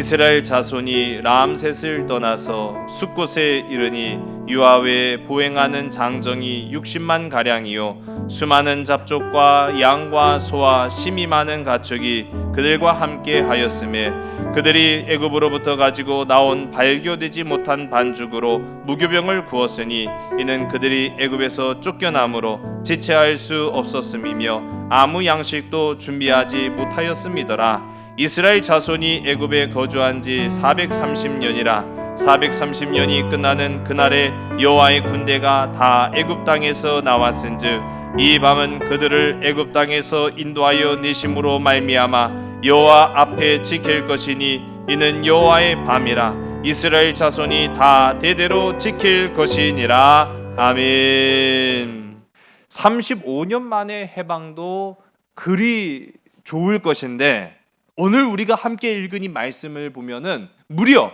이스라엘 자손이 람셋을 떠나서 숫곳에 이르니 유아외에 보행하는 장정이 60만 가량이요 수많은 잡족과 양과 소와 심이 많은 가축이 그들과 함께 하였음에 그들이 애굽으로부터 가지고 나온 발교되지 못한 반죽으로 무교병을 구웠으니 이는 그들이 애굽에서 쫓겨남으로 지체할 수 없었음이며 아무 양식도 준비하지 못하였음이더라. 이스라엘 자손이 애굽에 거주한 지 430년이라 430년이 끝나는 그날에 여호와의 군대가 다 애굽 땅에서 나왔은즉 이 밤은 그들을 애굽 땅에서 인도하여 내심으로 말미암아 여호와 앞에 지킬 것이니 이는 여호와의 밤이라. 이스라엘 자손이 다 대대로 지킬 것이니라. 아멘. 35년 만의 해방도 그리 좋을 것인데 오늘 우리가 함께 읽은 이 말씀을 보면은 무려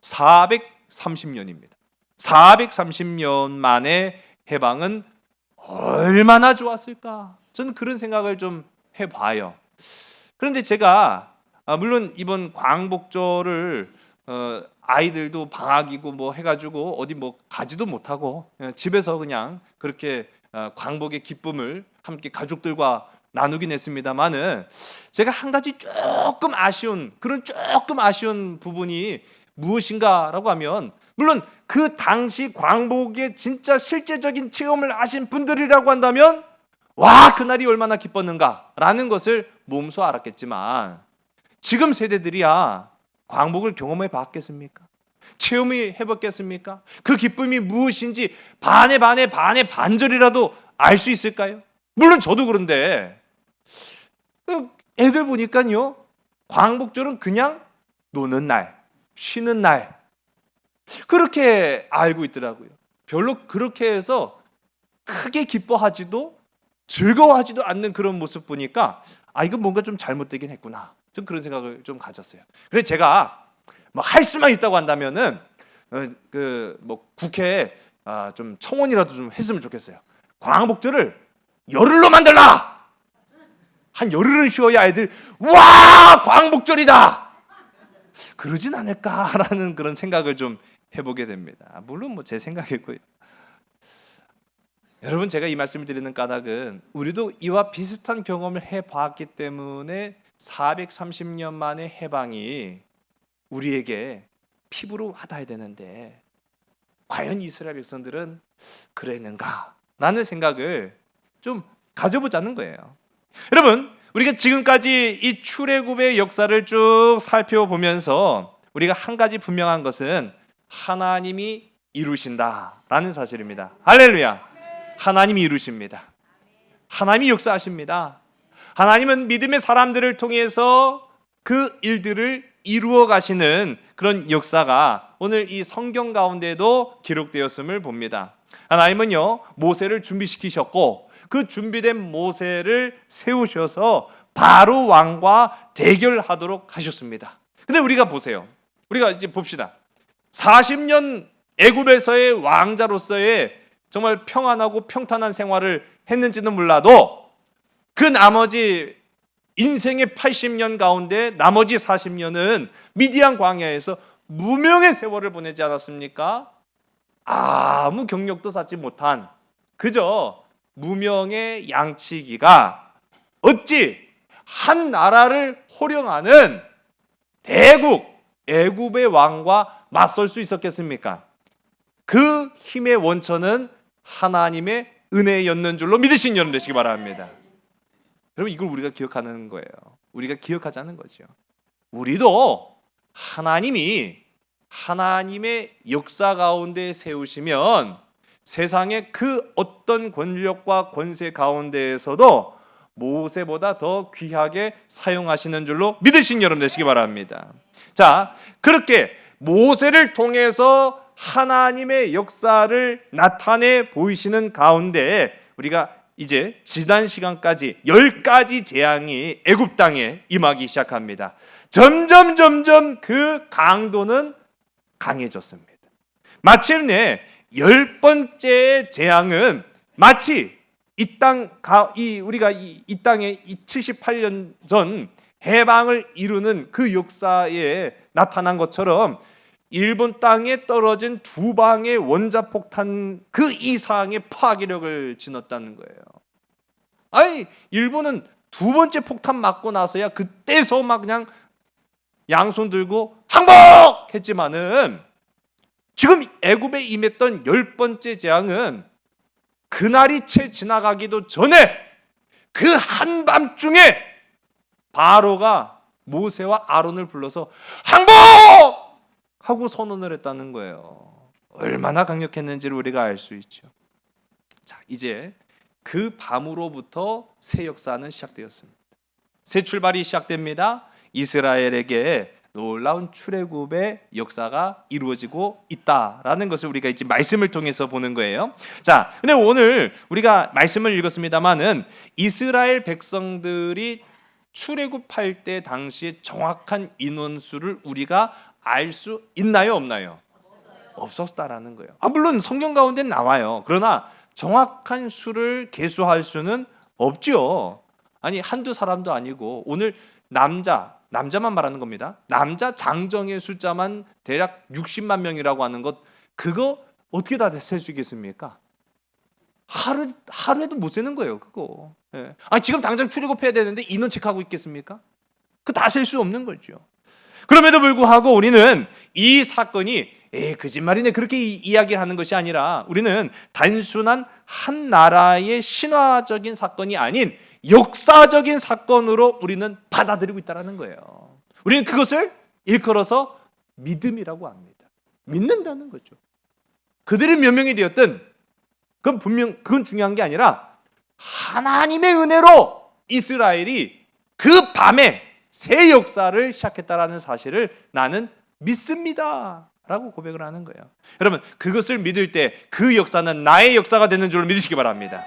430년입니다. 430년 만의 해방은 얼마나 좋았을까? 저는 그런 생각을 좀 해봐요. 그런데 제가 물론 이번 광복절을 아이들도 방학이고 뭐 해가지고 어디 뭐 가지도 못하고 집에서 그냥 그렇게 광복의 기쁨을 함께 가족들과 나누긴 했습니다만은 제가 한 가지 조금 아쉬운 부분이 무엇인가라고 하면 물론 그 당시 광복의 진짜 실제적인 체험을 하신 분들이라고 한다면 와 그날이 얼마나 기뻤는가라는 것을 몸소 알았겠지만 지금 세대들이야 광복을 경험해 봤겠습니까? 체험이 해봤겠습니까? 그 기쁨이 무엇인지 반의 반절이라도 알 수 있을까요? 물론 저도 그런데 애들 보니까요 광복절은 그냥 노는 날, 쉬는 날 그렇게 알고 있더라고요. 별로 그렇게 해서 크게 기뻐하지도 즐거워하지도 않는 그런 모습 보니까 이건 뭔가 좀 잘못되긴 했구나. 좀 그런 생각을 좀 가졌어요. 그래서 제가 뭐 할 수만 있다고 한다면은 뭐 국회에 좀 청원이라도 좀 했으면 좋겠어요. 광복절을 열흘로 만들라. 한 열흘은 쉬어야 애들 와 광복절이다 그러진 않을까라는 그런 생각을 좀 해보게 됩니다. 물론 뭐 제 생각이고요. 여러분 제가 이 말씀을 드리는 까닭은 우리도 이와 비슷한 경험을 해봤기 때문에 430년 만의 해방이 우리에게 피부로 와닿아야 되는데 과연 이스라엘 백성들은 그랬는가? 라는 생각을 좀 가져보자는 거예요. 여러분 우리가 지금까지 이 출애굽의 역사를 쭉 살펴보면서 우리가 한 가지 분명한 것은 하나님이 이루신다라는 사실입니다. 할렐루야. 하나님이 이루십니다. 하나님이 역사하십니다. 하나님은 믿음의 사람들을 통해서 그 일들을 이루어 가시는 그런 역사가 오늘 이 성경 가운데도 기록되었음을 봅니다. 하나님은요 모세를 준비시키셨고 그 준비된 모세를 세우셔서 바로 왕과 대결하도록 하셨습니다. 근데 우리가 보세요. 우리가 이제 봅시다. 40년 애굽에서의 왕자로서의 정말 평안하고 평탄한 생활을 했는지는 몰라도 그 나머지 인생의 80년 가운데 나머지 40년은 미디안 광야에서 무명의 세월을 보내지 않았습니까? 아무 경력도 쌓지 못한 그저 무명의 양치기가 어찌 한 나라를 호령하는 대국 애굽의 왕과 맞설 수 있었겠습니까? 그 힘의 원천은 하나님의 은혜였는 줄로 믿으신 여러분 되시기 바랍니다. 여러분 이걸 우리가 기억하는 거예요. 우리가 기억하자는 거죠. 우리도 하나님이 하나님의 역사 가운데 세우시면 세상의 그 어떤 권력과 권세 가운데에서도 모세보다 더 귀하게 사용하시는 줄로 믿으신 여러분 되시기 바랍니다. 자, 그렇게 모세를 통해서 하나님의 역사를 나타내 보이시는 가운데 우리가 이제 지난 시간까지 10가지 재앙이 애굽 땅에 임하기 시작합니다. 점점 그 강도는 강해졌습니다. 마침내 10번째 재앙은 마치 우리가 이 땅에 78년 전 해방을 이루는 그 역사에 나타난 것처럼 일본 땅에 떨어진 두 방의 원자폭탄 그 이상의 파괴력을 지녔다는 거예요. 아니, 일본은 두 번째 폭탄 맞고 나서야 그때서 막 그냥 양손 들고 항복했지만은 지금 애굽에 임했던 10번째 재앙은 그날이 채 지나가기도 전에 그 한밤중에 바로가 모세와 아론을 불러서 항복! 하고 선언을 했다는 거예요. 얼마나 강력했는지를 우리가 알 수 있죠. 자, 이제 그 밤으로부터 새 역사는 시작되었습니다. 새 출발이 시작됩니다. 이스라엘에게 놀라운 출애굽의 역사가 이루어지고 있다라는 것을 우리가 이제 말씀을 통해서 보는 거예요. 자, 근데 오늘 우리가 말씀을 읽었습니다만은 이스라엘 백성들이 출애굽할 때 당시에 정확한 인원수를 우리가 알 수 있나요, 없나요? 없었다라는 거예요. 물론 성경 가운데 나와요. 그러나 정확한 수를 계수할 수는 없죠. 아니, 한두 사람도 아니고 오늘 남자만 말하는 겁니다. 남자 장정의 숫자만 대략 60만 명이라고 하는 것, 그거 어떻게 다 셀 수 있겠습니까? 하루에도 못 세는 거예요, 그거. 예. 지금 당장 출애굽해야 되는데 인원 체크하고 있겠습니까? 그 다 셀 수 없는 거죠. 그럼에도 불구하고 우리는 이 사건이 거짓말이네 그렇게 이야기를 하는 것이 아니라 우리는 단순한 한 나라의 신화적인 사건이 아닌 역사적인 사건으로 우리는 받아들이고 있다는 거예요. 우리는 그것을 일컬어서 믿음이라고 합니다. 믿는다는 거죠. 그들이 몇 명이 되었든 그건 중요한 게 아니라 하나님의 은혜로 이스라엘이 그 밤에 새 역사를 시작했다라는 사실을 나는 믿습니다 라고 고백을 하는 거예요. 여러분, 그것을 믿을 때 그 역사는 나의 역사가 되는 줄로 믿으시기 바랍니다.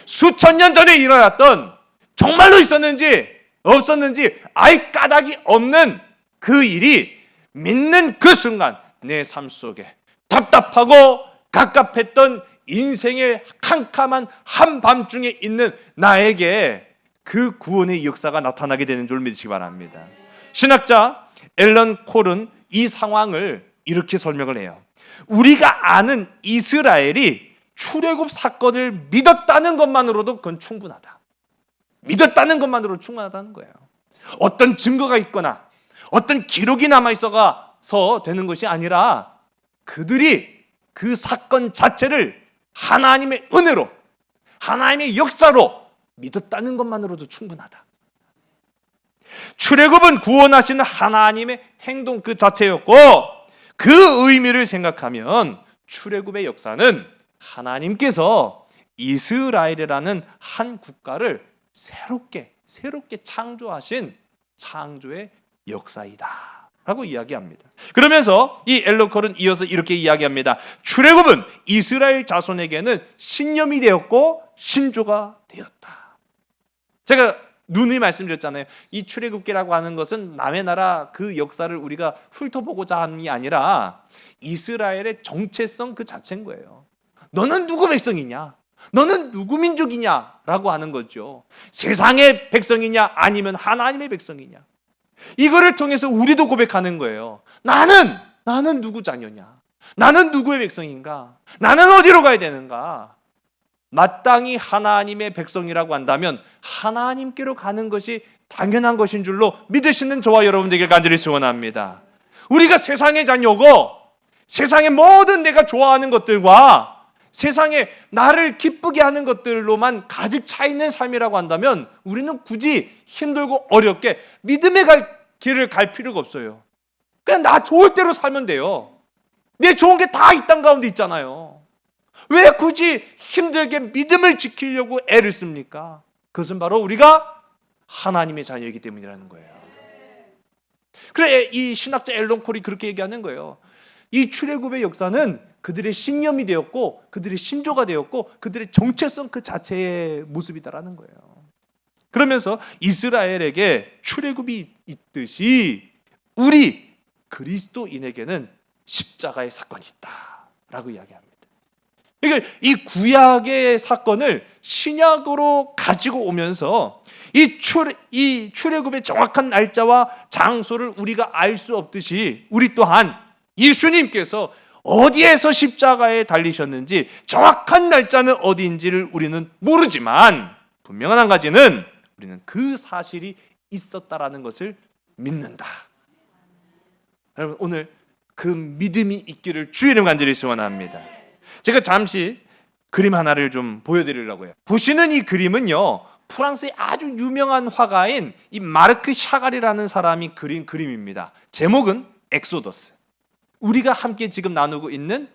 수천 년 전에 일어났던, 정말로 있었는지 없었는지 알 까닭이 없는 그 일이 믿는 그 순간 내 삶 속에 답답하고 갑갑했던 인생의 캄캄한 한밤중에 있는 나에게 그 구원의 역사가 나타나게 되는 줄 믿으시기 바랍니다. 신학자 앨런 콜은 이 상황을 이렇게 설명을 해요. 우리가 아는 이스라엘이 출애굽 사건을 믿었다는 것만으로도 그건 충분하다. 믿었다는 것만으로도 충분하다는 거예요. 어떤 증거가 있거나 어떤 기록이 남아있어서 되는 것이 아니라 그들이 그 사건 자체를 하나님의 은혜로, 하나님의 역사로 믿었다는 것만으로도 충분하다. 출애굽은 구원하시는 하나님의 행동 그 자체였고, 그 의미를 생각하면 출애굽의 역사는 하나님께서 이스라엘이라는 한 국가를 새롭게 창조하신 창조의 역사이다 라고 이야기합니다. 그러면서 이 앨런 콜은 이어서 이렇게 이야기합니다. 출애굽은 이스라엘 자손에게는 신념이 되었고 신조가 되었다. 제가 누누이 말씀드렸잖아요. 이 출애굽기라고 하는 것은 남의 나라 그 역사를 우리가 훑어보고자 함이 아니라 이스라엘의 정체성 그 자체인 거예요. 너는 누구 백성이냐? 너는 누구 민족이냐? 라고 하는 거죠. 세상의 백성이냐? 아니면 하나님의 백성이냐? 이거를 통해서 우리도 고백하는 거예요. 나는 누구 자녀냐? 나는 누구의 백성인가? 나는 어디로 가야 되는가? 마땅히 하나님의 백성이라고 한다면 하나님께로 가는 것이 당연한 것인 줄로 믿으시는 저와 여러분들에게 간절히 소원합니다. 우리가 세상의 자녀고 세상의 모든 내가 좋아하는 것들과 세상에 나를 기쁘게 하는 것들로만 가득 차 있는 삶이라고 한다면 우리는 굳이 힘들고 어렵게 믿음의 길을 갈 필요가 없어요. 그냥 나 좋을 대로 살면 돼요. 내 좋은 게 다 이 땅 가운데 있잖아요. 왜 굳이 힘들게 믿음을 지키려고 애를 씁니까? 그것은 바로 우리가 하나님의 자녀이기 때문이라는 거예요. 그래, 이 신학자 앨런 콜이 그렇게 얘기하는 거예요. 이 출애굽의 역사는 그들의 신념이 되었고 그들의 신조가 되었고 그들의 정체성 그 자체의 모습이다라는 거예요. 그러면서 이스라엘에게 출애굽이 있듯이 우리 그리스도인에게는 십자가의 사건이 있다라고 이야기합니다. 그러니까 이 구약의 사건을 신약으로 가지고 오면서 이 출애굽의 정확한 날짜와 장소를 우리가 알 수 없듯이 우리 또한 예수님께서 어디에서 십자가에 달리셨는지 정확한 날짜는 어디인지를 우리는 모르지만 분명한 한 가지는 우리는 그 사실이 있었다라는 것을 믿는다. 여러분, 오늘 그 믿음이 있기를 주의 이름 간절히 소원합니다. 제가 잠시 그림 하나를 좀 보여드리려고 해요. 보시는 이 그림은요, 프랑스의 아주 유명한 화가인 이 마르크 샤갈이라는 사람이 그린 그림입니다. 제목은 엑소더스. 우리가 함께 지금 나누고 있는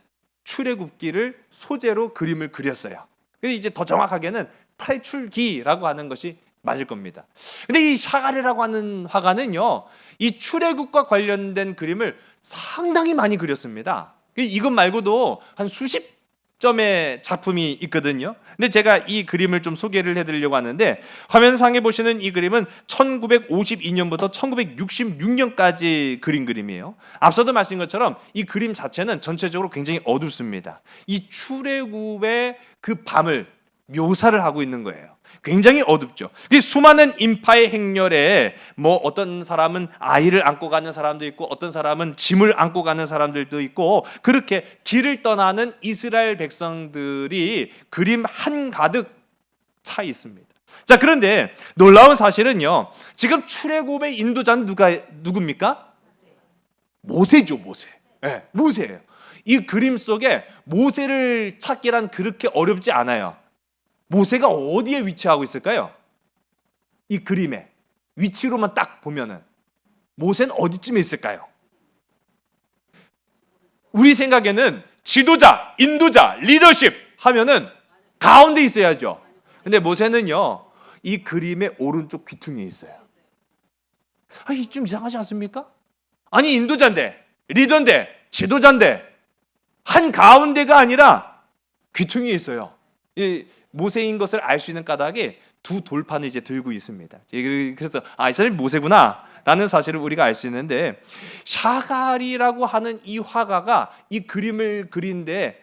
출애굽기를 소재로 그림을 그렸어요. 근데 이제 더 정확하게는 탈출기라고 하는 것이 맞을 겁니다. 근데 이 샤갈이라고 하는 화가는요, 이 출애굽과 관련된 그림을 상당히 많이 그렸습니다. 이것 말고도 한 수십 점의 작품이 있거든요. 근데 제가 이 그림을 좀 소개를 해드리려고 하는데, 화면상에 보시는 이 그림은 1952년부터 1966년까지 그린 그림이에요. 앞서도 말씀드린 것처럼 이 그림 자체는 전체적으로 굉장히 어둡습니다. 이 출애굽의 그 밤을 묘사를 하고 있는 거예요. 굉장히 어둡죠. 수많은 인파의 행렬에 뭐 어떤 사람은 아이를 안고 가는 사람도 있고 어떤 사람은 짐을 안고 가는 사람들도 있고, 그렇게 길을 떠나는 이스라엘 백성들이 그림 한가득 차 있습니다. 자, 그런데 놀라운 사실은요, 지금 출애굽의 인도자는 누굽니까? 모세죠. 모세. 네, 모세예요. 이 그림 속에 모세를 찾기란 그렇게 어렵지 않아요. 모세가 어디에 위치하고 있을까요? 이 그림의 위치로만 딱 보면은 모세는 어디쯤에 있을까요? 우리 생각에는 지도자, 인도자, 리더십 하면은 가운데 있어야죠. 근데 모세는요, 이 그림의 오른쪽 귀퉁이에 있어요. 아니, 좀 이상하지 않습니까? 아니, 인도자인데, 리더인데, 지도자인데 한 가운데가 아니라 귀퉁이에 있어요. 이 모세인 것을 알 수 있는 까닭에 두 돌판을 이제 들고 있습니다. 그래서 이 사람이 모세구나 라는 사실을 우리가 알 수 있는데, 샤갈이라고 하는 이 화가가 이 그림을 그린데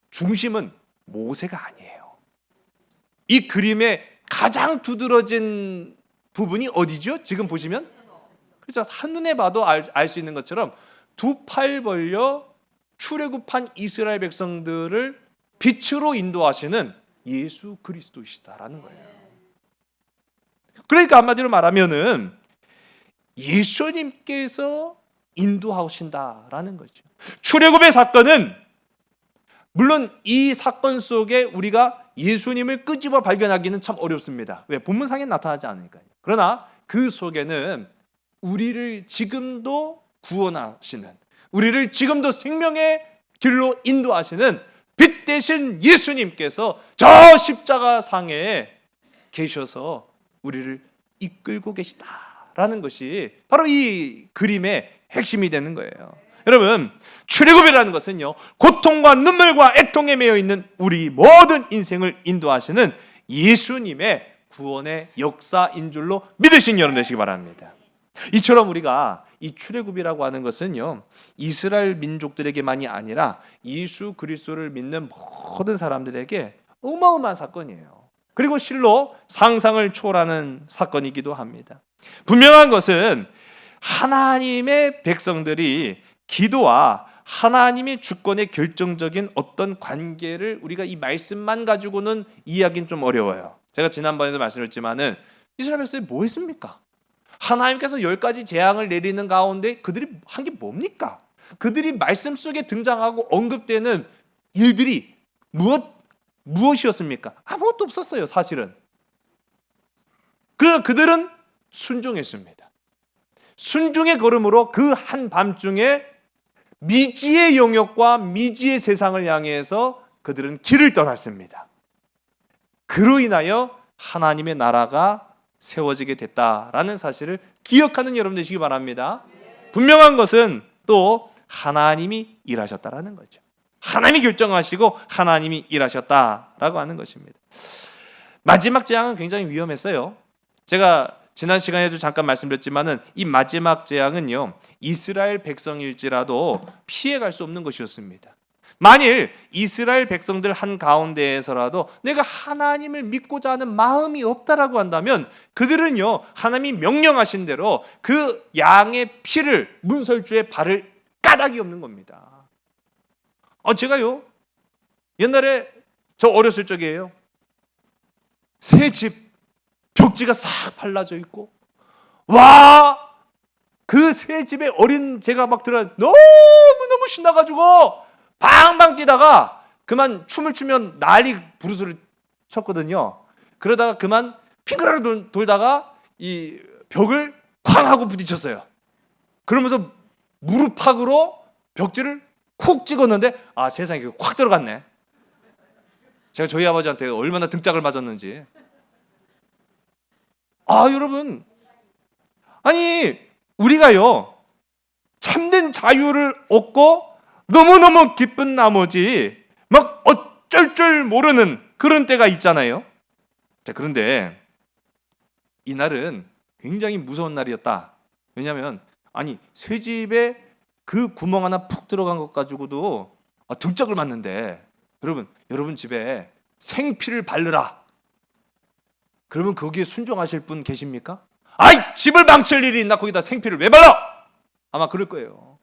중심은 모세가 아니에요. 이 그림의 가장 두드러진 부분이 어디죠? 지금 보시면, 그렇죠, 한눈에 봐도 알 수 있는 것처럼 두 팔 벌려 출애굽한 이스라엘 백성들을 빛으로 인도하시는 예수 그리스도시다라는 거예요. 그러니까 한마디로 말하면은 예수님께서 인도하신다라는 거죠. 출애굽의 사건은 물론 이 사건 속에 우리가 예수님을 끄집어 발견하기는 참 어렵습니다. 왜? 본문상에 나타나지 않으니까요. 그러나 그 속에는 우리를 지금도 구원하시는, 우리를 지금도 생명의 길로 인도하시는 빛 대신 예수님께서 저 십자가 상에 계셔서 우리를 이끌고 계시다라는 것이 바로 이 그림의 핵심이 되는 거예요. 여러분, 출애굽이라는 것은요, 고통과 눈물과 애통에 매여 있는 우리 모든 인생을 인도하시는 예수님의 구원의 역사인 줄로 믿으신 여러분 되시기 바랍니다. 이처럼 우리가 이 출애굽이라고 하는 것은요, 이스라엘 민족들에게만이 아니라 예수 그리스도를 믿는 모든 사람들에게 어마어마한 사건이에요. 그리고 실로 상상을 초월하는 사건이기도 합니다. 분명한 것은 하나님의 백성들이 기도와 하나님의 주권의 결정적인 어떤 관계를 우리가 이 말씀만 가지고는 이해하기는 좀 어려워요. 제가 지난번에도 말씀드렸지만은 이스라엘 백성이 뭐 했습니까? 하나님께서 10가지 재앙을 내리는 가운데 그들이 한 게 뭡니까? 그들이 말씀 속에 등장하고 언급되는 일들이 무엇이었습니까? 아무것도 없었어요, 사실은. 그러나 그들은 순종했습니다. 순종의 걸음으로 그 한밤중에 미지의 영역과 미지의 세상을 향해서 그들은 길을 떠났습니다. 그로 인하여 하나님의 나라가 세워지게 됐다라는 사실을 기억하는 여러분 되시기 바랍니다. 분명한 것은 또 하나님이 일하셨다라는 거죠. 하나님이 결정하시고 하나님이 일하셨다라고 하는 것입니다. 마지막 재앙은 굉장히 위험했어요. 제가 지난 시간에도 잠깐 말씀드렸지만은 이 마지막 재앙은요, 이스라엘 백성일지라도 피해갈 수 없는 것이었습니다. 만일 이스라엘 백성들 한가운데에서라도 내가 하나님을 믿고자 하는 마음이 없다라고 한다면 그들은요, 하나님이 명령하신 대로 그 양의 피를 문설주에 바를 까닭이 없는 겁니다. 제가요, 옛날에 저 어렸을 적이에요, 새 집 벽지가 싹 발라져 있고, 와, 그 새 집에 어린 제가 막 들어 너무너무 신나가지고 방방 뛰다가 그만 춤을 추면 난리 부르스를 쳤거든요. 그러다가 그만 핑그라를 돌다가 이 벽을 쾅 하고 부딪혔어요. 그러면서 무릎팍으로 벽지를 쿡 찍었는데 세상에 확 들어갔네. 제가 저희 아버지한테 얼마나 등짝을 맞았는지. 여러분, 아니 우리가요, 참된 자유를 얻고 너무너무 기쁜 나머지 막 어쩔 줄 모르는 그런 때가 있잖아요. 자, 그런데 이날은 굉장히 무서운 날이었다. 왜냐하면 쇠집에 그 구멍 하나 푹 들어간 것 가지고도 등짝을 맞는데, 여러분 집에 생피를 바르라 그러면 거기에 순종하실 분 계십니까? 집을 망칠 일이 있나 거기다 생피를 왜 발라? 아마 그럴 거예요.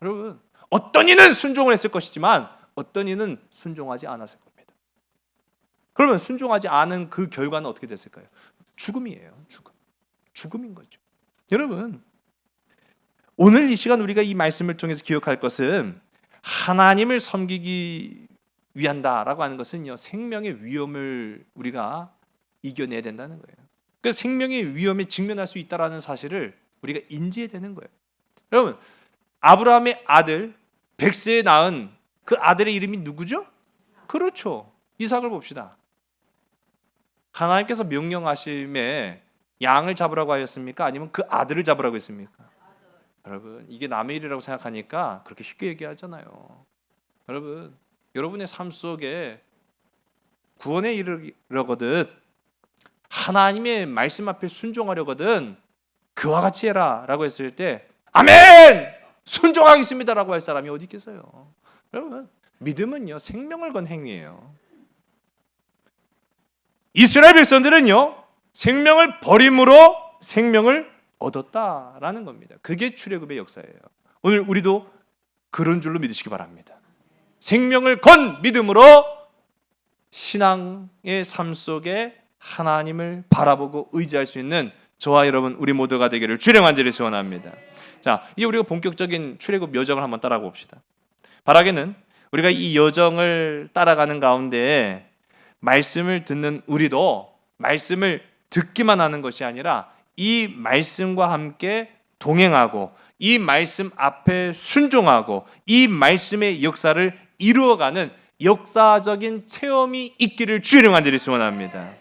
여러분, 어떤 이는 순종을 했을 것이지만 어떤 이는 순종하지 않았을 겁니다. 그러면 순종하지 않은 그 결과는 어떻게 됐을까요? 죽음이에요. 죽음인 거죠. 여러분, 오늘 이 시간 우리가 이 말씀을 통해서 기억할 것은, 하나님을 섬기기 위한다라고 하는 것은요, 생명의 위험을 우리가 이겨내야 된다는 거예요. 그 생명의 위험에 직면할 수 있다라는 사실을 우리가 인지해야 되는 거예요. 여러분, 아브라함의 아들 백세에 낳은 그 아들의 이름이 누구죠? 그렇죠, 이삭을 봅시다. 하나님께서 명령하심에 양을 잡으라고 하였습니까? 아니면 그 아들을 잡으라고 했습니까? 여러분, 이게 남의 일이라고 생각하니까 그렇게 쉽게 얘기하잖아요. 여러분, 여러분의 삶 속에 구원에 이르려거든, 하나님의 말씀 앞에 순종하려거든 그와 같이 해라 라고 했을 때 아멘! 순종하겠습니다 라고 할 사람이 어디 있겠어요? 여러분, 믿음은요, 생명을 건 행위예요. 이스라엘 백성들은요, 생명을 버림으로 생명을 얻었다라는 겁니다. 그게 출애굽의 역사예요. 오늘 우리도 그런 줄로 믿으시기 바랍니다. 생명을 건 믿음으로 신앙의 삶 속에 하나님을 바라보고 의지할 수 있는 저와 여러분, 우리 모두가 되기를 주의 간절히 소원합니다. 자, 이제 우리가 본격적인 출애굽 여정을 한번 따라가 봅시다. 바라기는 우리가 이 여정을 따라가는 가운데 말씀을 듣는 우리도 말씀을 듣기만 하는 것이 아니라 이 말씀과 함께 동행하고 이 말씀 앞에 순종하고 이 말씀의 역사를 이루어가는 역사적인 체험이 있기를 주의 간절히 소원합니다.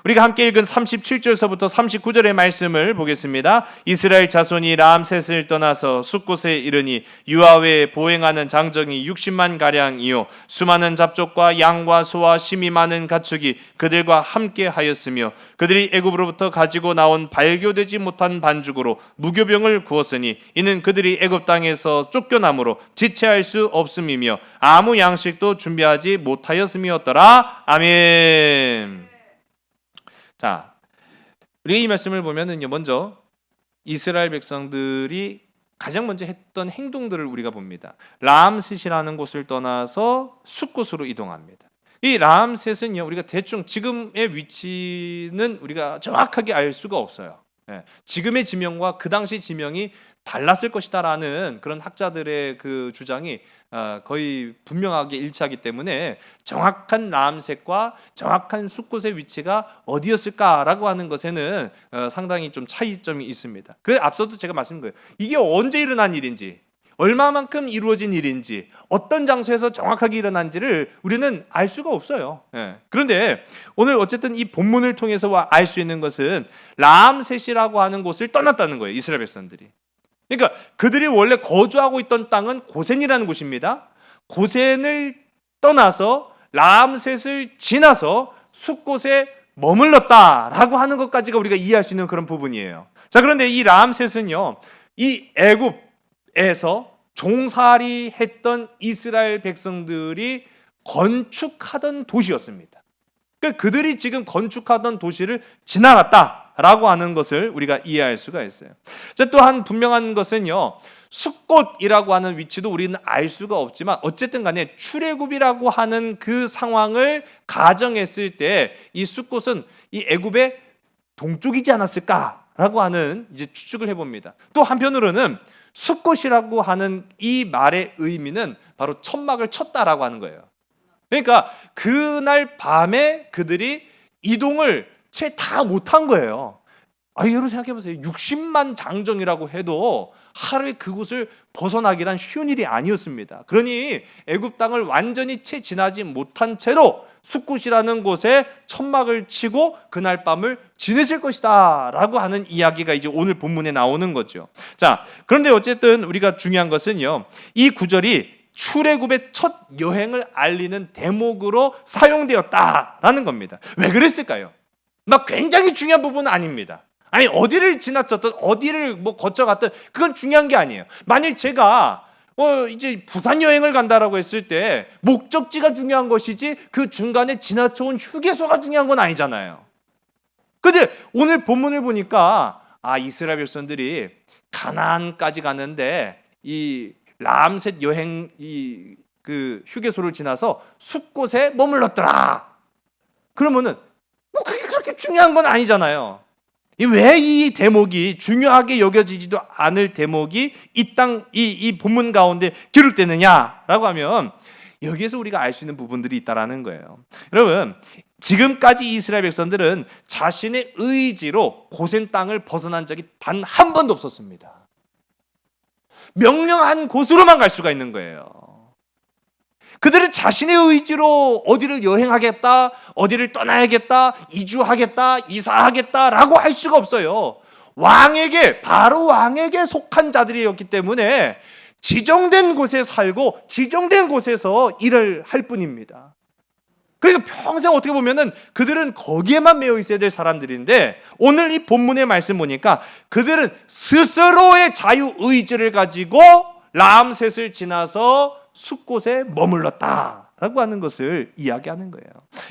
우리가 함께 읽은 37절서부터 39절의 말씀을 보겠습니다. 이스라엘 자손이 람셋을 떠나서 숫곳에 이르니 유아외에 보행하는 장정이 60만 가량이요 수많은 잡족과 양과 소와 심이 많은 가축이 그들과 함께 하였으며 그들이 애굽으로부터 가지고 나온 발교되지 못한 반죽으로 무교병을 구웠으니 이는 그들이 애굽 땅에서 쫓겨남으로 지체할 수 없음이며 아무 양식도 준비하지 못하였음이었더라. 아멘. 자, 우리가 이 말씀을 보면은요, 먼저 이스라엘 백성들이 가장 먼저 했던 행동들을 우리가 봅니다. 람셋이라는 곳을 떠나서 숫곳으로 이동합니다. 이 람셋은요, 우리가 대충 지금의 위치는 우리가 정확하게 알 수가 없어요. 지금의 지명과 그 당시 지명이 달랐을 것이다라는 그런 학자들의 그 주장이 거의 분명하게 일치하기 때문에 정확한 람셋과 정확한 숫곳의 위치가 어디였을까라고 하는 것에는 상당히 좀 차이점이 있습니다. 그래서 앞서도 제가 말씀드린 거예요. 이게 언제 일어난 일인지, 얼마만큼 이루어진 일인지, 어떤 장소에서 정확하게 일어난지를 우리는 알 수가 없어요. 그런데 오늘 어쨌든 이 본문을 통해서 알 수 있는 것은 람셋이라고 하는 곳을 떠났다는 거예요, 이스라엘 백성들이. 그러니까 그들이 원래 거주하고 있던 땅은 고센이라는 곳입니다. 고센을 떠나서 람셋을 지나서 숫곳에 머물렀다라고 하는 것까지가 우리가 이해할 수 있는 그런 부분이에요. 자, 그런데 이 람셋은요, 이 애굽에서 종살이 했던 이스라엘 백성들이 건축하던 도시였습니다. 그들이 지금 건축하던 도시를 지나갔다라고 하는 것을 우리가 이해할 수가 있어요. 또한 분명한 것은요, 숫곳이라고 하는 위치도 우리는 알 수가 없지만 어쨌든 간에 출애굽이라고 하는 그 상황을 가정했을 때 이 숫곳은 이 애굽의 동쪽이지 않았을까라고 하는 이제 추측을 해봅니다. 또 한편으로는 숫곳이라고 하는 이 말의 의미는 바로 천막을 쳤다라고 하는 거예요. 그러니까 그날 밤에 그들이 이동을 채 다 못한 거예요. 여러분 생각해 보세요. 60만 장정이라고 해도 하루에 그곳을 벗어나기란 쉬운 일이 아니었습니다. 그러니 애굽 땅을 완전히 채 지나지 못한 채로 숫곳이라는 곳에 천막을 치고 그날 밤을 지냈을 것이다 라고 하는 이야기가 이제 오늘 본문에 나오는 거죠. 자, 그런데 어쨌든 우리가 중요한 것은요, 이 구절이 출애굽의 첫 여행을 알리는 대목으로 사용되었다라는 겁니다. 왜 그랬을까요? 굉장히 중요한 부분은 아닙니다. 어디를 지나쳤든 어디를 거쳐갔든 그건 중요한 게 아니에요. 만일 제가 이제 부산 여행을 간다라고 했을 때 목적지가 중요한 것이지 그 중간에 지나쳐온 휴게소가 중요한 건 아니잖아요. 근데 오늘 본문을 보니까 이스라엘 백성들이 가나안까지 갔는데 이 람셋 여행 그 휴게소를 지나서 숫곳에 머물렀더라. 그러면은 그게 그렇게 중요한 건 아니잖아요. 왜 이 대목이 중요하게 여겨지지도 않을 대목이 이 본문 가운데 기록되느냐라고 하면 여기에서 우리가 알 수 있는 부분들이 있다라는 거예요. 여러분, 지금까지 이스라엘 백성들은 자신의 의지로 고센 땅을 벗어난 적이 단 한 번도 없었습니다. 명령한 곳으로만 갈 수가 있는 거예요. 그들은 자신의 의지로 어디를 여행하겠다, 어디를 떠나야겠다, 이주하겠다, 이사하겠다라고 할 수가 없어요. 바로 왕에게 속한 자들이었기 때문에 지정된 곳에 살고 지정된 곳에서 일을 할 뿐입니다. 그러니까 평생 어떻게 보면은 그들은 거기에만 매여 있어야 될 사람들인데, 오늘 이 본문의 말씀 보니까 그들은 스스로의 자유 의지를 가지고 람셋을 지나서 숫곳에 머물렀다라고 하는 것을 이야기하는 거예요.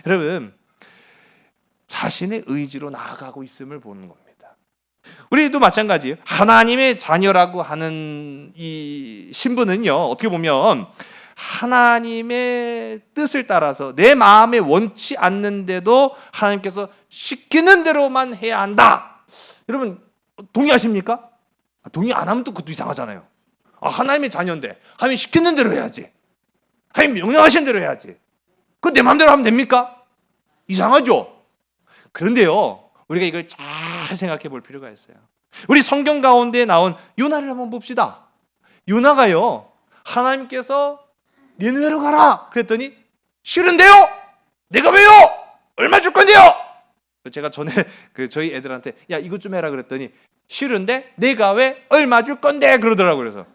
여러분, 자신의 의지로 나아가고 있음을 보는 겁니다. 우리도 마찬가지예요. 하나님의 자녀라고 하는 이 신분은요, 어떻게 보면 하나님의 뜻을 따라서 내 마음에 원치 않는데도 하나님께서 시키는 대로만 해야 한다. 여러분 동의하십니까? 동의 안 하면 또 그것도 이상하잖아요. 하나님의 자녀인데 하나님 시키는 대로 해야지, 하나님 명령하신 대로 해야지, 그거 내 마음대로 하면 됩니까? 이상하죠? 그런데요, 우리가 이걸 잘 생각해 볼 필요가 있어요. 우리 성경 가운데 나온 요나를 한번 봅시다. 요나가요, 하나님께서 니느웨로 가라 그랬더니 싫은데요? 내가 왜요? 얼마 줄 건데요? 제가 전에 저희 애들한테 야 이것 좀 해라 그랬더니 싫은데 내가 왜 얼마 줄 건데 그러더라고요. 그래서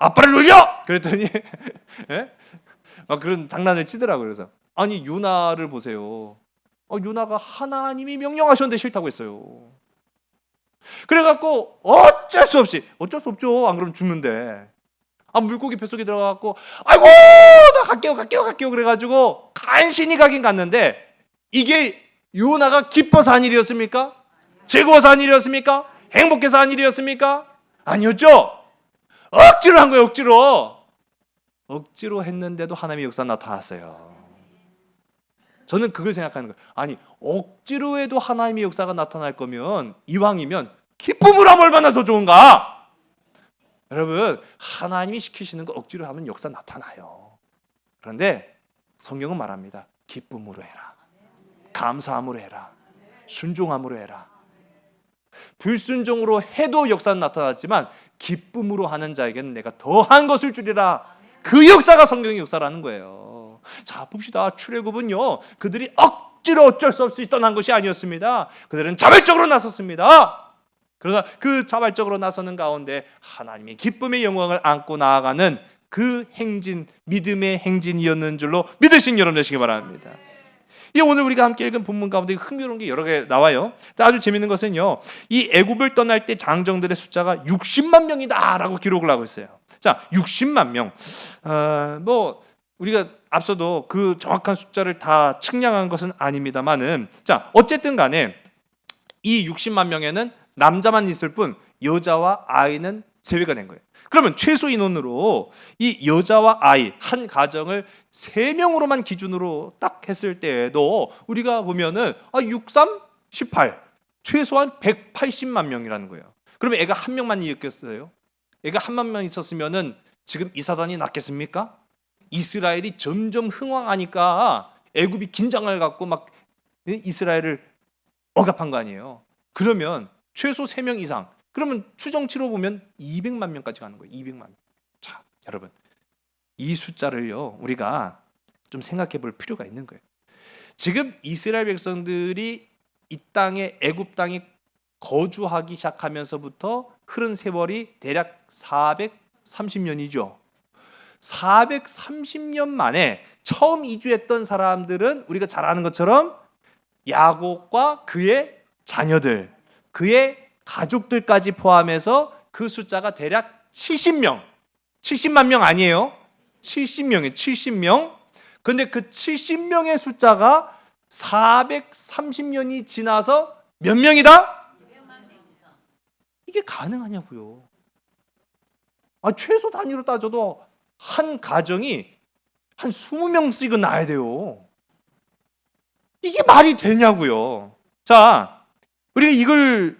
아빠를 놀려! 그랬더니 예? 막 그런 장난을 치더라고요. 그래서 아니 요나를 보세요. 요나가 하나님이 명령하셨는데 싫다고 했어요. 그래갖고 어쩔 수 없죠. 안 그러면 죽는데. 물고기 뱃속에 들어가갖고 아이고 나 갈게요 그래가지고 간신히 가긴 갔는데, 이게 요나가 기뻐서 한 일이었습니까? 즐거워서 한 일이었습니까? 행복해서 한 일이었습니까? 아니었죠. 억지로 한 거예요. 억지로 했는데도 하나님의 역사 나타났어요. 저는 그걸 생각하는 거예요. 아니 억지로 해도 하나님의 역사가 나타날 거면 이왕이면 기쁨으로 하면 얼마나 더 좋은가? 여러분, 하나님이 시키시는 거 억지로 하면 역사 나타나요. 그런데 성경은 말합니다. 기쁨으로 해라, 감사함으로 해라, 순종함으로 해라. 불순종으로 해도 역사는 나타났지만 기쁨으로 하는 자에게는 내가 더한 것을 주리라. 그 역사가 성경의 역사라는 거예요. 자, 봅시다. 출애굽은요, 그들이 억지로 어쩔 수 없이 떠난 것이 아니었습니다. 그들은 자발적으로 나섰습니다. 그러나 그 자발적으로 나서는 가운데 하나님의 기쁨의 영광을 안고 나아가는 그 행진, 믿음의 행진이었는 줄로 믿으신 여러분 되시기 바랍니다. 이 오늘 우리가 함께 읽은 본문 가운데 흥미로운 게 여러 개 나와요. 아주 재밌는 것은요, 이 애굽을 떠날 때 장정들의 숫자가 60만 명이다라고 기록을 하고 있어요. 자, 60만 명. 뭐 우리가 앞서도 그 정확한 숫자를 다 측량한 것은 아닙니다만은, 자, 어쨌든 간에 이 60만 명에는 남자만 있을 뿐 여자와 아이는 제외가 된 거예요. 그러면 최소 인원으로 이 여자와 아이 한 가정을 3명으로만 기준으로 딱 했을 때에도 우리가 보면은 6, 3, 18 최소한 180만 명이라는 거예요. 그러면 애가 한 명만 있겠어요? 애가 한 명 있었으면은 지금 이 사단이 났겠습니까? 이스라엘이 점점 흥왕하니까 애굽이 긴장을 갖고 막 이스라엘을 억압한 거 아니에요. 그러면 최소 3명 이상, 그러면 추정치로 보면 200만 명까지 가는 거예요. 200만 명. 자, 여러분, 이 숫자를요 우리가 좀 생각해 볼 필요가 있는 거예요. 지금 이스라엘 백성들이 이 땅에, 애굽 땅에 거주하기 시작하면서부터 흐른 세월이 대략 430년이죠. 430년 만에 처음 이주했던 사람들은 우리가 잘 아는 것처럼 야곱과 그의 자녀들, 그의 가족들까지 포함해서 그 숫자가 대략 70명. 70만 명 아니에요. 70명이에요. 70명. 근데 그 70명의 숫자가 430년이 지나서 몇 명이다? 이게 가능하냐고요. 최소 단위로 따져도 한 가정이 한 20명씩은 나야 돼요. 이게 말이 되냐고요. 자, 우리가 이걸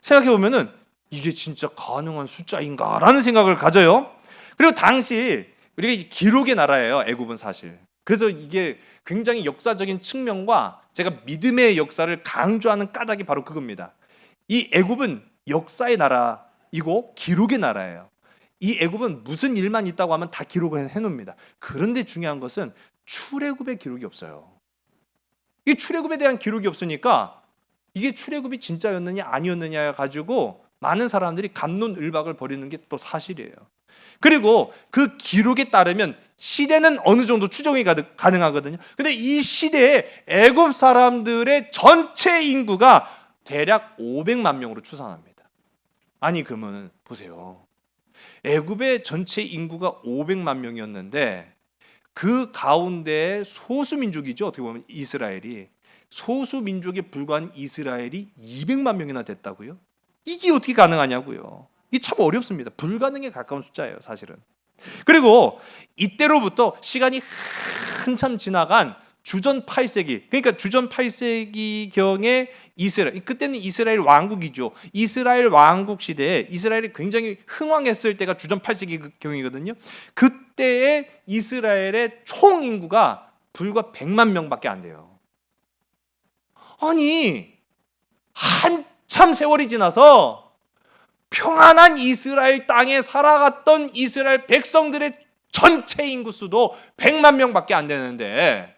생각해 보면은 이게 진짜 가능한 숫자인가라는 생각을 가져요. 그리고 당시 우리가 기록의 나라예요, 애굽은 사실. 그래서 이게 굉장히 역사적인 측면과 제가 믿음의 역사를 강조하는 까닭이 바로 그겁니다. 이 애굽은 역사의 나라이고 기록의 나라예요. 이 애굽은 무슨 일만 있다고 하면 다 기록을 해놓습니다. 그런데 중요한 것은 출애굽의 기록이 없어요. 이 출애굽에 대한 기록이 없으니까 이게 출애굽이 진짜였느냐 아니었느냐 가지고 많은 사람들이 갑론을박을 벌이는 게 또 사실이에요. 그리고 그 기록에 따르면 시대는 어느 정도 추정이 가능하거든요. 근데 이 시대에 애굽 사람들의 전체 인구가 대략 500만 명으로 추산합니다. 아니 그러면 보세요. 애굽의 전체 인구가 500만 명이었는데 그 가운데 소수민족이죠. 어떻게 보면 이스라엘이, 소수민족에 불과한 이스라엘이 200만 명이나 됐다고요? 이게 어떻게 가능하냐고요. 이게 참 어렵습니다. 불가능에 가까운 숫자예요, 사실은. 그리고 이때로부터 시간이 한참 지나간 주전 8세기, 그러니까 주전 8세기경에 이스라엘, 그때는 이스라엘 왕국이죠. 이스라엘 왕국 시대에 이스라엘이 굉장히 흥왕했을 때가 주전 8세기경이거든요. 그때의 이스라엘의 총 인구가 불과 100만 명밖에 안 돼요. 아니, 한참 세월이 지나서 평안한 이스라엘 땅에 살아갔던 이스라엘 백성들의 전체 인구 수도 100만 명밖에 안 되는데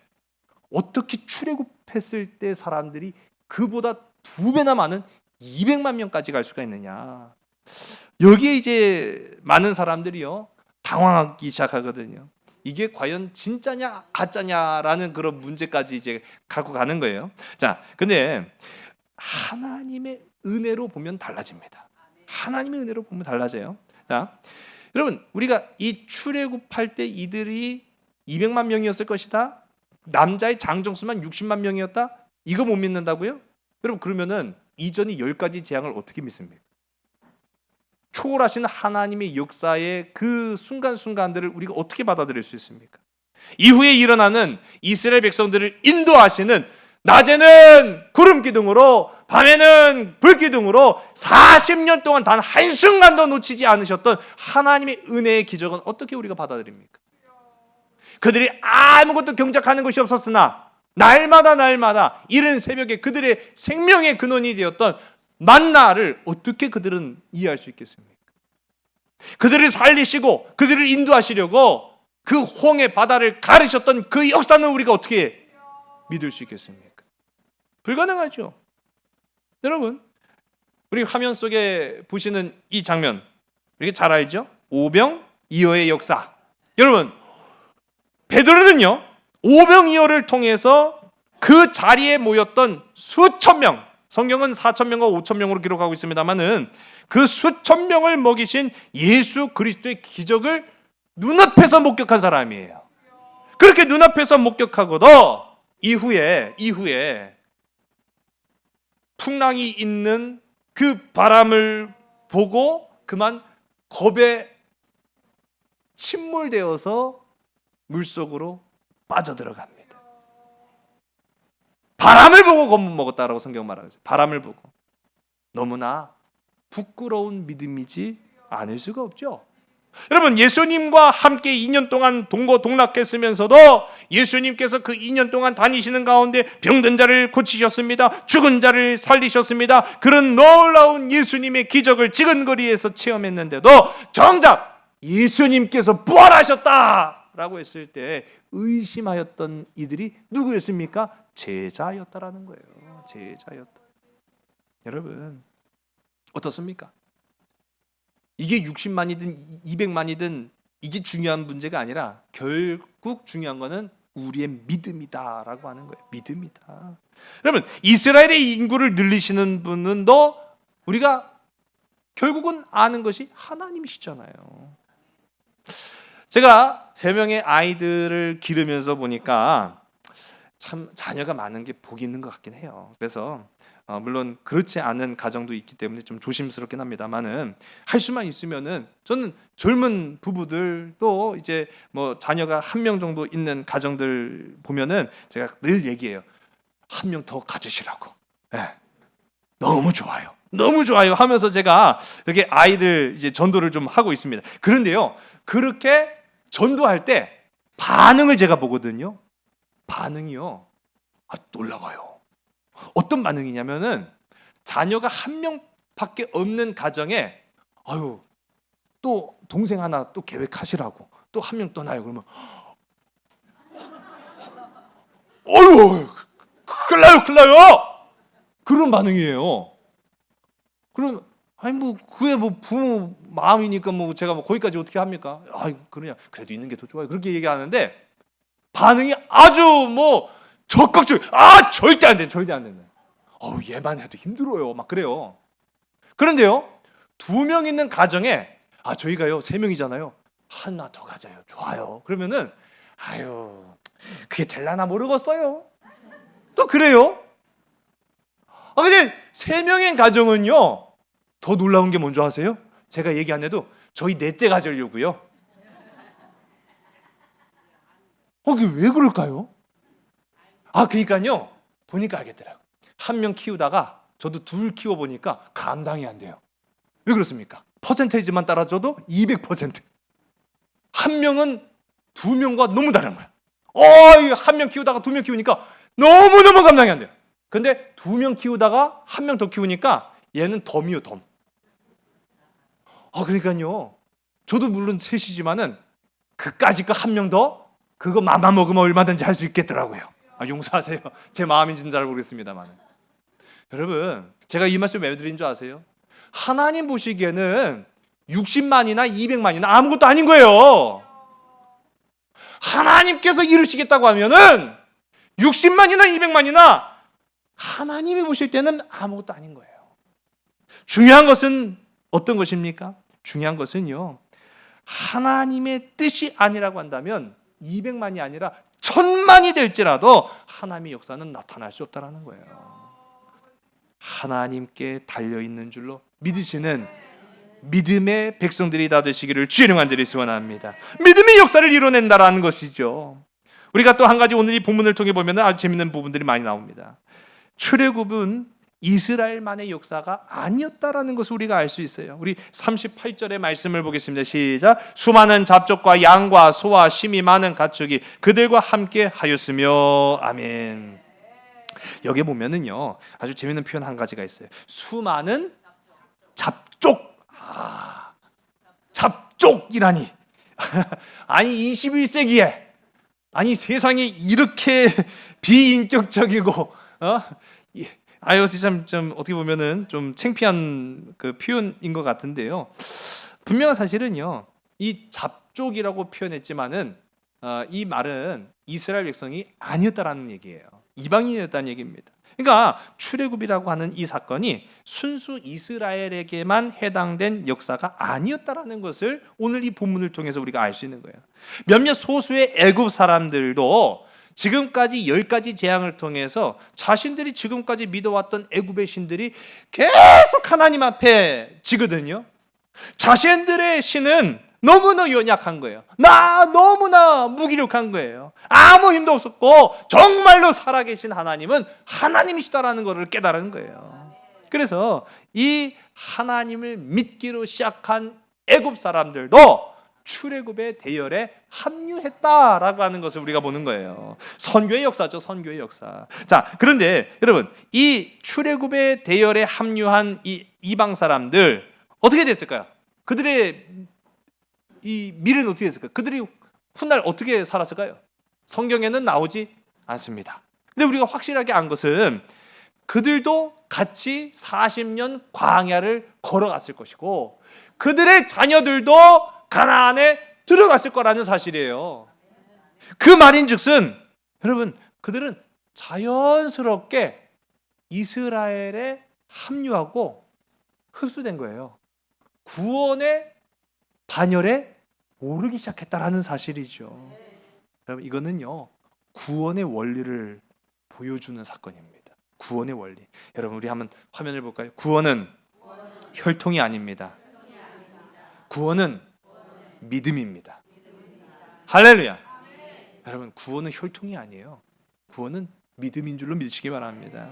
어떻게 출애굽했을 때 사람들이 그보다 2배나 많은 200만 명까지 갈 수가 있느냐. 여기에 이제 많은 사람들이요 당황하기 시작하거든요. 이게 과연 진짜냐 가짜냐라는 그런 문제까지 이제 갖고 가는 거예요. 자, 근데 하나님의 은혜로 보면 달라집니다. 하나님의 은혜로 보면 달라져요. 자, 여러분, 우리가 이 출애굽할 때 이들이 200만 명이었을 것이다. 남자의 장정수만 60만 명이었다. 이거 못 믿는다고요? 여러분, 그러면은 이전이 10가지 재앙을 어떻게 믿습니까? 초월하시는 하나님의 역사의 그 순간순간들을 우리가 어떻게 받아들일 수 있습니까? 이후에 일어나는 이스라엘 백성들을 인도하시는, 낮에는 구름 기둥으로 밤에는 불 기둥으로 40년 동안 단 한순간도 놓치지 않으셨던 하나님의 은혜의 기적은 어떻게 우리가 받아들입니까? 그들이 아무것도 경작하는 것이 없었으나 날마다 이른 새벽에 그들의 생명의 근원이 되었던 만나를 어떻게 그들은 이해할 수 있겠습니까? 그들을 살리시고 그들을 인도하시려고 그 홍해 바다를 가르셨던 그 역사는 우리가 어떻게 믿을 수 있겠습니까? 불가능하죠. 여러분, 우리 화면 속에 보시는 이 장면, 우리가 잘 알죠? 오병이어의 역사. 여러분, 베드로는요 오병이어를 통해서 그 자리에 모였던 수천 명, 성경은 4천 명과 5천 명으로 기록하고 있습니다만은 그 수천 명을 먹이신 예수 그리스도의 기적을 눈앞에서 목격한 사람이에요. 그렇게 눈앞에서 목격하고도 이후에 풍랑이 있는 그 바람을 보고 그만 겁에 침몰되어서 물속으로 빠져들어갑니다. 바람을 보고 겁을 먹었다라고 성경 말하고 있어요. 바람을 보고. 너무나 부끄러운 믿음이지 않을 수가 없죠. 여러분, 예수님과 함께 2년 동안 동거동락했으면서도 예수님께서 그 2년 동안 다니시는 가운데 병든 자를 고치셨습니다. 죽은 자를 살리셨습니다. 그런 놀라운 예수님의 기적을 지근거리에서 체험했는데도 정작 예수님께서 부활하셨다라고 했을 때 의심하였던 이들이 누구였습니까? 제자였다라는 거예요. 제자였다. 여러분, 어떻습니까? 이게 60만이든 200만이든 이게 중요한 문제가 아니라 결국 중요한 거는 우리의 믿음이다라고 하는 거예요. 믿음이다. 여러분, 이스라엘의 인구를 늘리시는 분은 우리가 결국은 아는 것이 하나님이시잖아요. 제가 3명의 아이들을 기르면서 보니까 참 자녀가 많은 게 복이 있는 것 같긴 해요. 그래서 물론 그렇지 않은 가정도 있기 때문에 좀 조심스럽긴 합니다만은 할 수만 있으면은 저는 젊은 부부들도 이제 뭐 자녀가 1명 정도 있는 가정들 보면은 제가 늘 얘기해요. 1명 더 가지시라고. 네. 너무 좋아요. 너무 좋아요 하면서 제가 이렇게 아이들 이제 전도를 좀 하고 있습니다. 그런데요, 그렇게 전도할 때 반응을 제가 보거든요. 반응이요, 놀라워요. 어떤 반응이냐면은 자녀가 1명밖에 없는 가정에 또 동생 하나 또 계획하시라고 또 1명 떠나요. 그러면 큰일 나요. 그런 반응이에요. 그럼 그게 부모 마음이니까 제가 거기까지 어떻게 합니까? 그러냐, 그래도 있는 게 더 좋아요. 그렇게 얘기하는데 반응이 아주 적극적. 절대 안 돼. 얘만 해도 힘들어요. 막 그래요. 그런데요, 2명 있는 가정에 저희가요 3명이잖아요. 하나 더 가져요. 좋아요. 그러면은 그게 될라나 모르겠어요. 또 그래요. 근데 3명의 가정은요, 더 놀라운 게 뭔지 아세요? 제가 얘기 안 해도 저희 넷째 가지려고요. 그게 왜 그럴까요? 그러니까요, 보니까 알겠더라고요. 1명 키우다가 저도 2 키워보니까 감당이 안 돼요. 왜 그렇습니까? 퍼센테이지만 따라줘도 200%. 1명은 2명과 너무 다른 거야. 1명 키우다가 2명 키우니까 너무너무 감당이 안 돼요. 근데 2명 키우다가 1명 더 키우니까 얘는 덤이요, 덤. 그러니까요, 저도 물론 셋이지만은 그까짓 거 1명 더 그거 맘만 먹으면 얼마든지 할 수 있겠더라고요. 용서하세요. 제 마음인지는 잘 모르겠습니다만. 여러분, 제가 이 말씀 왜 드린 줄 아세요? 하나님 보시기에는 60만이나 200만이나 아무것도 아닌 거예요. 하나님께서 이루시겠다고 하면은 60만이나 200만이나 하나님이 보실 때는 아무것도 아닌 거예요. 중요한 것은 어떤 것입니까? 중요한 것은요, 하나님의 뜻이 아니라고 한다면 200만이 아니라 1000만이 될지라도 하나님의 역사는 나타날 수 없다는 거예요. 하나님께 달려있는 줄로 믿으시는 믿음의 백성들이 다 되시기를 주의 이름으로 간절히 소원합니다. 믿음의 역사를 이뤄낸다라는 것이죠. 우리가 또 한 가지 오늘 이 본문을 통해 보면 아주 재밌는 부분들이 많이 나옵니다. 출애굽은 이스라엘만의 역사가 아니었다라는 것을 우리가 알 수 있어요. 우리 38절의 말씀을 보겠습니다. 시작. 수많은 잡족과 양과 소와 심이 많은 가축이 그들과 함께 하였으며. 아멘. 여기 보면은요, 아주 재밌는 표현 한 가지가 있어요. 수많은 잡족. 잡족이라니. 아니 21세기에 세상이 이렇게 비인격적이고 참 어떻게 보면은 좀 창피한 그 표현인 것 같은데요. 분명한 사실은요, 이 잡족이라고 표현했지만은 이 말은 이스라엘 백성이 아니었다라는 얘기예요. 이방인이었다는 얘기입니다. 그러니까 출애굽이라고 하는 이 사건이 순수 이스라엘에게만 해당된 역사가 아니었다라는 것을 오늘 이 본문을 통해서 우리가 알 수 있는 거예요. 몇몇 소수의 애굽 사람들도 지금까지 10가지 재앙을 통해서 자신들이 지금까지 믿어왔던 애굽의 신들이 계속 하나님 앞에 지거든요. 자신들의 신은 너무나 연약한 거예요. 너무나 무기력한 거예요. 아무 힘도 없었고 정말로 살아계신 하나님은 하나님이시다라는 것을 깨달은 거예요. 그래서 이 하나님을 믿기로 시작한 애굽 사람들도 출애굽의 대열에 합류했다라고 하는 것을 우리가 보는 거예요. 선교의 역사죠, 선교의 역사. 자, 그런데 여러분, 이 출애굽의 대열에 합류한 이 이방 사람들 어떻게 됐을까요? 그들의 이 미래는 어떻게 됐을까요? 그들이 훗날 어떻게 살았을까요? 성경에는 나오지 않습니다. 근데 우리가 확실하게 안 것은 그들도 같이 40년 광야를 걸어갔을 것이고 그들의 자녀들도 가나안에 들어갔을 거라는 사실이에요. 그 말인즉슨 여러분, 그들은 자연스럽게 이스라엘에 합류하고 흡수된 거예요. 구원의 반열에 오르기 시작했다라는 사실이죠. 여러분, 이거는요 구원의 원리를 보여주는 사건입니다. 구원의 원리. 여러분, 우리 한번 화면을 볼까요? 구원은 혈통이 아닙니다. 구원은 믿음입니다. 할렐루야. 여러분, 구원은 혈통이 아니에요. 구원은 믿음인 줄로 믿으시기 바랍니다.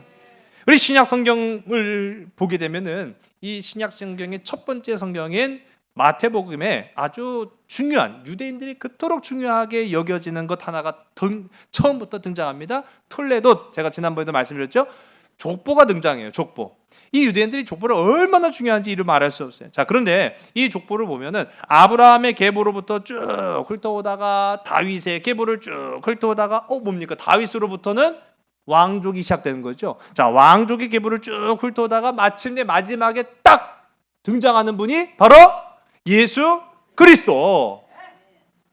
우리 신약 성경을 보게 되면은 이 신약 성경의 첫 번째 성경인 마태복음에 아주 중요한, 유대인들이 그토록 중요하게 여겨지는 것 하나가 처음부터 등장합니다. 톨레도, 제가 지난번에도 말씀드렸죠, 족보가 등장해요. 족보. 이 유대인들이 족보를 얼마나 중요한지 이를 말할 수 없어요. 자, 그런데 이 족보를 보면은 아브라함의 계보로부터 쭉 훑어오다가 다윗의 계보를 쭉 훑어오다가 뭡니까? 다윗으로부터는 왕족이 시작되는 거죠. 자, 왕족의 계보를 쭉 훑어오다가 마침내 마지막에 딱 등장하는 분이 바로 예수 그리스도.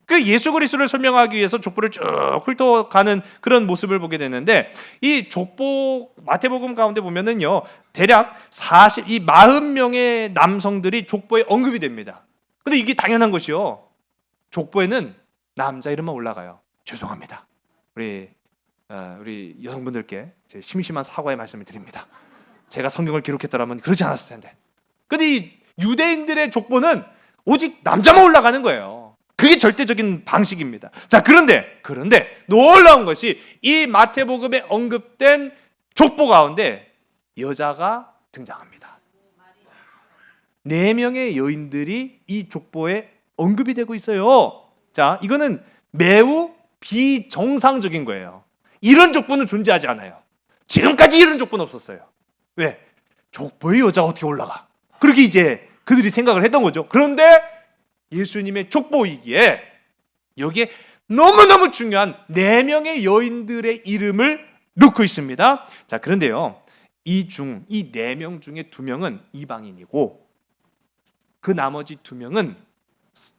그 예수 그리스도를 설명하기 위해서 족보를 쭉 훑어가는 그런 모습을 보게 되는데, 이 족보 마태복음 가운데 보면은요 대략 40명의 남성들이 족보에 언급이 됩니다. 근데 이게 당연한 것이요, 족보에는 남자 이름만 올라가요. 죄송합니다. 우리 여성분들께 제 심심한 사과의 말씀을 드립니다. 제가 성경을 기록했더라면 그러지 않았을 텐데. 근데 이 유대인들의 족보는 오직 남자만 올라가는 거예요. 그게 절대적인 방식입니다. 자, 그런데 놀라운 것이 이 마태복음에 언급된 족보 가운데 여자가 등장합니다. 4명의 여인들이 이 족보에 언급이 되고 있어요. 자, 이거는 매우 비정상적인 거예요. 이런 족보는 존재하지 않아요. 지금까지 이런 족보는 없었어요. 왜? 족보에 여자가 어떻게 올라가? 그렇게 이제 그들이 생각을 했던 거죠. 그런데 예수님의 족보이기에 여기에 너무너무 중요한 4명의 여인들의 이름을 넣고 있습니다. 자, 그런데요, 이 4명 중에 2명은 이방인이고 그 나머지 2명은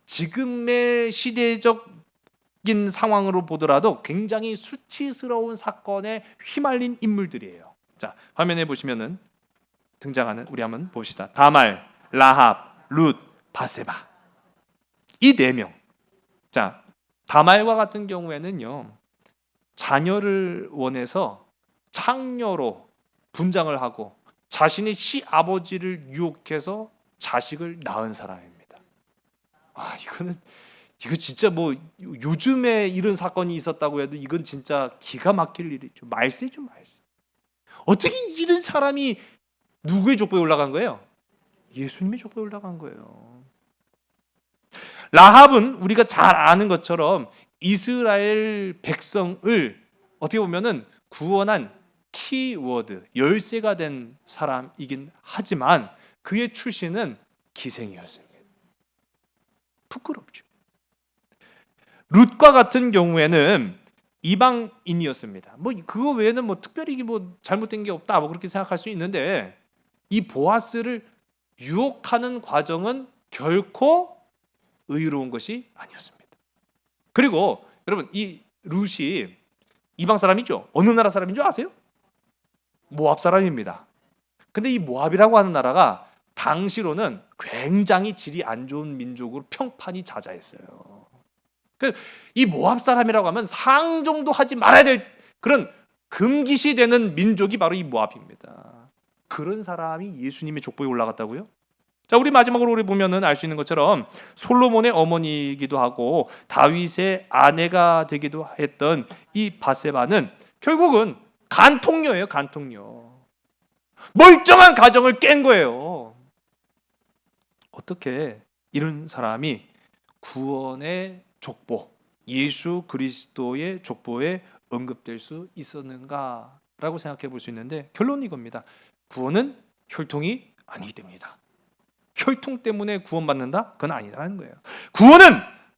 지금의 시대적인 상황으로 보더라도 굉장히 수치스러운 사건에 휘말린 인물들이에요. 자, 화면에 보시면은 등장하는, 우리 한번 봅시다. 다말, 라합, 룻, 바세바. 이 4명. 자, 다말과 같은 경우에는요, 자녀를 원해서 창녀로 분장을 하고 자신의 시아버지를 유혹해서 자식을 낳은 사람입니다. 이거 진짜 뭐 요즘에 이런 사건이 있었다고 해도 이건 진짜 기가 막힐 일이죠. 말세죠, 말세. 어떻게 이런 사람이 누구의 족보에 올라간 거예요? 예수님의 족보에 올라간 거예요. 라합은 우리가 잘 아는 것처럼 이스라엘 백성을 어떻게 보면은 구원한 키워드, 열쇠가 된 사람이긴 하지만 그의 출신은 기생이었습니다. 부끄럽죠. 룻과 같은 경우에는 이방인이었습니다. 뭐 그거 외에는 뭐 특별히 뭐 잘못된 게 없다, 뭐 그렇게 생각할 수 있는데, 이 보아스를 유혹하는 과정은 결코 의로운 것이 아니었습니다. 그리고 여러분, 이 룻이 이방 사람이죠. 어느 나라 사람인 줄 아세요? 모압 사람입니다. 근데 이 모압이라고 하는 나라가 당시로는 굉장히 질이 안 좋은 민족으로 평판이 자자했어요. 이 모압 사람이라고 하면 상종도 하지 말아야 될 그런 금기시 되는 민족이 바로 이 모압입니다. 그런 사람이 예수님의 족보에 올라갔다고요? 자, 우리 마지막으로 우리 보면은 알 수 있는 것처럼 솔로몬의 어머니이기도 하고 다윗의 아내가 되기도 했던 이 바세바는 결국은 간통녀예요, 간통녀. 멀쩡한 가정을 깬 거예요. 어떻게 이런 사람이 구원의 족보, 예수 그리스도의 족보에 언급될 수 있었는가라고 생각해 볼 수 있는데 결론이 이겁니다. 구원은 혈통이 아니기 때문이다. 혈통 때문에 구원받는다? 그건 아니라는 거예요. 구원은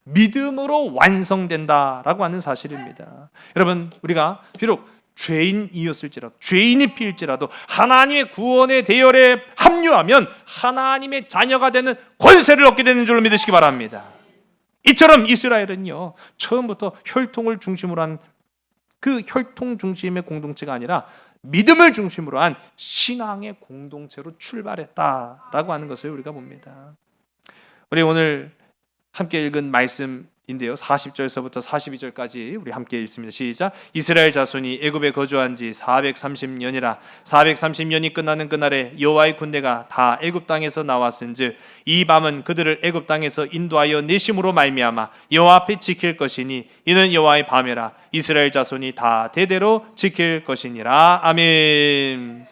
믿음으로 완성된다라고 하는 사실입니다. 여러분, 우리가 비록 죄인이었을지라도, 죄인이 필지라도 하나님의 구원의 대열에 합류하면 하나님의 자녀가 되는 권세를 얻게 되는 줄로 믿으시기 바랍니다. 이처럼 이스라엘은요, 처음부터 혈통을 중심으로 한 그 혈통 중심의 공동체가 아니라 믿음을 중심으로 한 신앙의 공동체로 출발했다라고 하는 것을 우리가 봅니다. 우리 오늘 함께 읽은 말씀인데요, 40절서부터 42절까지 우리 함께 읽습니다. 시작. 이스라엘 자손이 애굽에 거주한 지 430년이라 430년이 끝나는 그날에 여호와의 군대가 다 애굽 땅에서 나왔은즉 이 밤은 그들을 애굽 땅에서 인도하여 내심으로 말미암아 여호와 앞에 지킬 것이니 이는 여호와의 밤이라 이스라엘 자손이 다 대대로 지킬 것이니라. 아멘.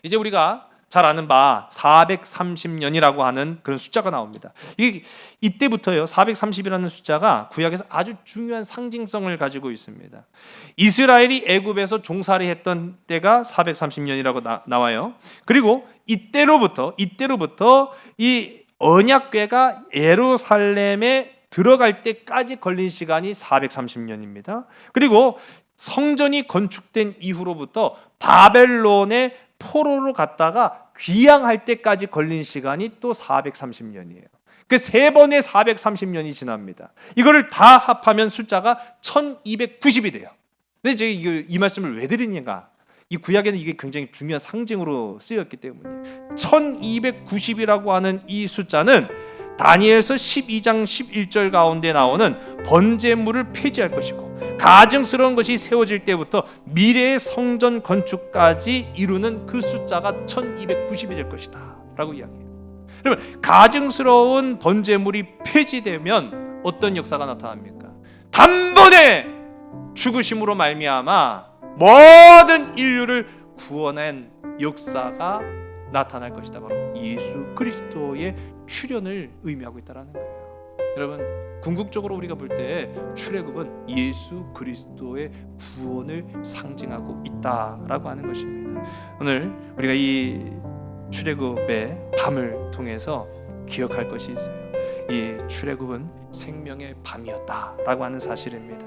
이제 우리가 잘 아는 바 430년이라고 하는 그런 숫자가 나옵니다. 이때부터요, 430이라는 숫자가 구약에서 아주 중요한 상징성을 가지고 있습니다. 이스라엘이 애굽에서 종살이 했던 때가 430년이라고 나와요. 그리고 이때로부터 이 언약궤가 예루살렘에 들어갈 때까지 걸린 시간이 430년입니다. 그리고 성전이 건축된 이후로부터 바벨론의 포로로 갔다가 귀향할 때까지 걸린 시간이 또 430년이에요. 그 세 번의 430년이 지납니다. 이거를 다 합하면 숫자가 1290이 돼요. 근데 제가 이 말씀을 왜 드리는가? 이 구약에는 이게 굉장히 중요한 상징으로 쓰였기 때문이에요. 1290이라고 하는 이 숫자는 다니엘서 12장 11절 가운데 나오는 번제물을 폐지할 것이고 가증스러운 것이 세워질 때부터 미래의 성전 건축까지 이루는 그 숫자가 1290이 될 것이다 라고 이야기해요. 여러분, 가증스러운 번제물이 폐지되면 어떤 역사가 나타납니까? 단번에 죽으심으로 말미암아 모든 인류를 구원한 역사가 나타날 것이다. 바로 예수 그리스도의 출현을 의미하고 있다는 거예요. 여러분, 궁극적으로 우리가 볼 때 출애굽은 예수 그리스도의 구원을 상징하고 있다라고 하는 것입니다. 오늘 우리가 이 출애굽의 밤을 통해서 기억할 것이 있어요. 이 출애굽은 생명의 밤이었다라고 하는 사실입니다.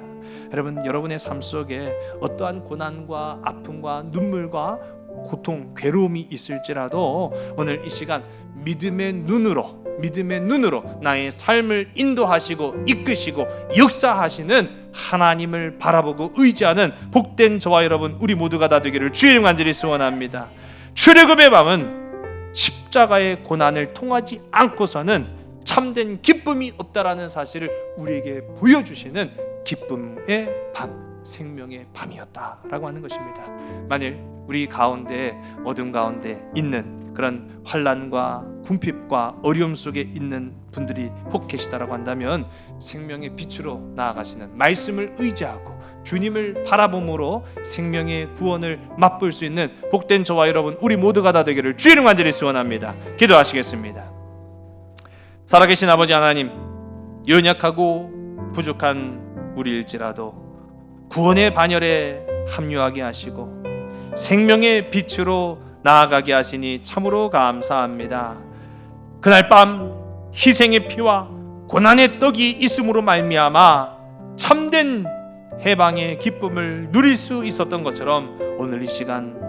여러분, 여러분의 삶 속에 어떠한 고난과 아픔과 눈물과 고통, 괴로움이 있을지라도 오늘 이 시간 믿음의 눈으로 나의 삶을 인도하시고 이끄시고 역사하시는 하나님을 바라보고 의지하는 복된 저와 여러분 우리 모두가 다 되기를 주의 이름 간절히 소원합니다. 출애굽의 밤은 십자가의 고난을 통하지 않고서는 참된 기쁨이 없다라는 사실을 우리에게 보여주시는 기쁨의 밤, 생명의 밤이었다라고 하는 것입니다. 만일 우리 가운데 어둠 가운데 있는 그런 환난과 궁핍과 어려움 속에 있는 분들이 혹 계시다라고 한다면 생명의 빛으로 나아가시는 말씀을 의지하고 주님을 바라봄으로 생명의 구원을 맛볼 수 있는 복된 저와 여러분 우리 모두가 다 되기를 주의 이름 간절히 소원합니다. 기도하시겠습니다. 살아계신 아버지 하나님, 연약하고 부족한 우리일지라도 구원의 반열에 합류하게 하시고 생명의 빛으로 나아가게 하시니 참으로 감사합니다. 그날 밤 희생의 피와 고난의 떡이 있음으로 말미암아 참된 해방의 기쁨을 누릴 수 있었던 것처럼 오늘 이 시간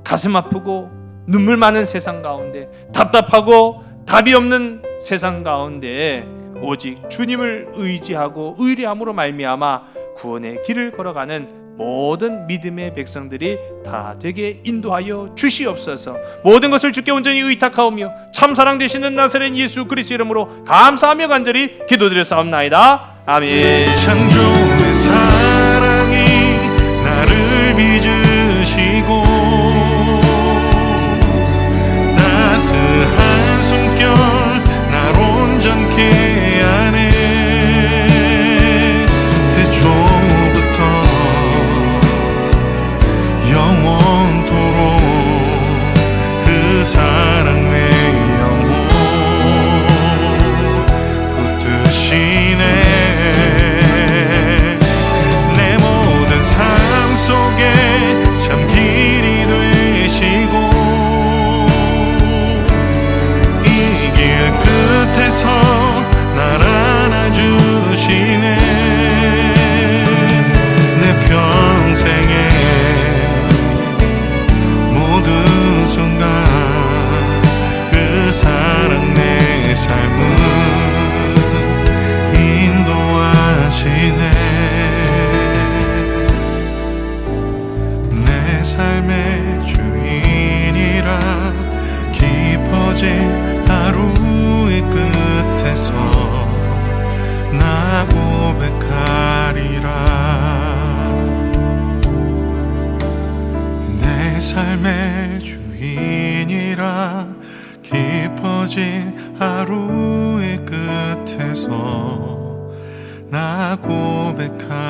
가슴 아프고 눈물 많은 세상 가운데 답답하고 답이 없는 세상 가운데 오직 주님을 의지하고 의뢰함으로 말미암아 구원의 길을 걸어가는 모든 믿음의 백성들이 다 되게 인도하여 주시옵소서. 모든 것을 주께 온전히 의탁하오며 참사랑 되시는 나사렛 예수 그리스도 이름으로 감사하며 간절히 기도드렸사옵나이다. 아멘. 창조의 사랑이 나를 빚으시고 따스한 숨결 날 온전케 하네. 태초부터 영원토록 그 사랑 내 영혼 붙드시네. 내 모든 삶 속에 참 길이 되시고 이 길 끝에서 날 안아주시네. 내 평생에 모든 순간 그 사랑 내 삶을 인도하시네. 내 삶의 주인이라 깊어진 하루의 끝에서 나 고백하리라. 내 삶의 주인이라 깊어진 하루의 끝에서 나 고백하리라.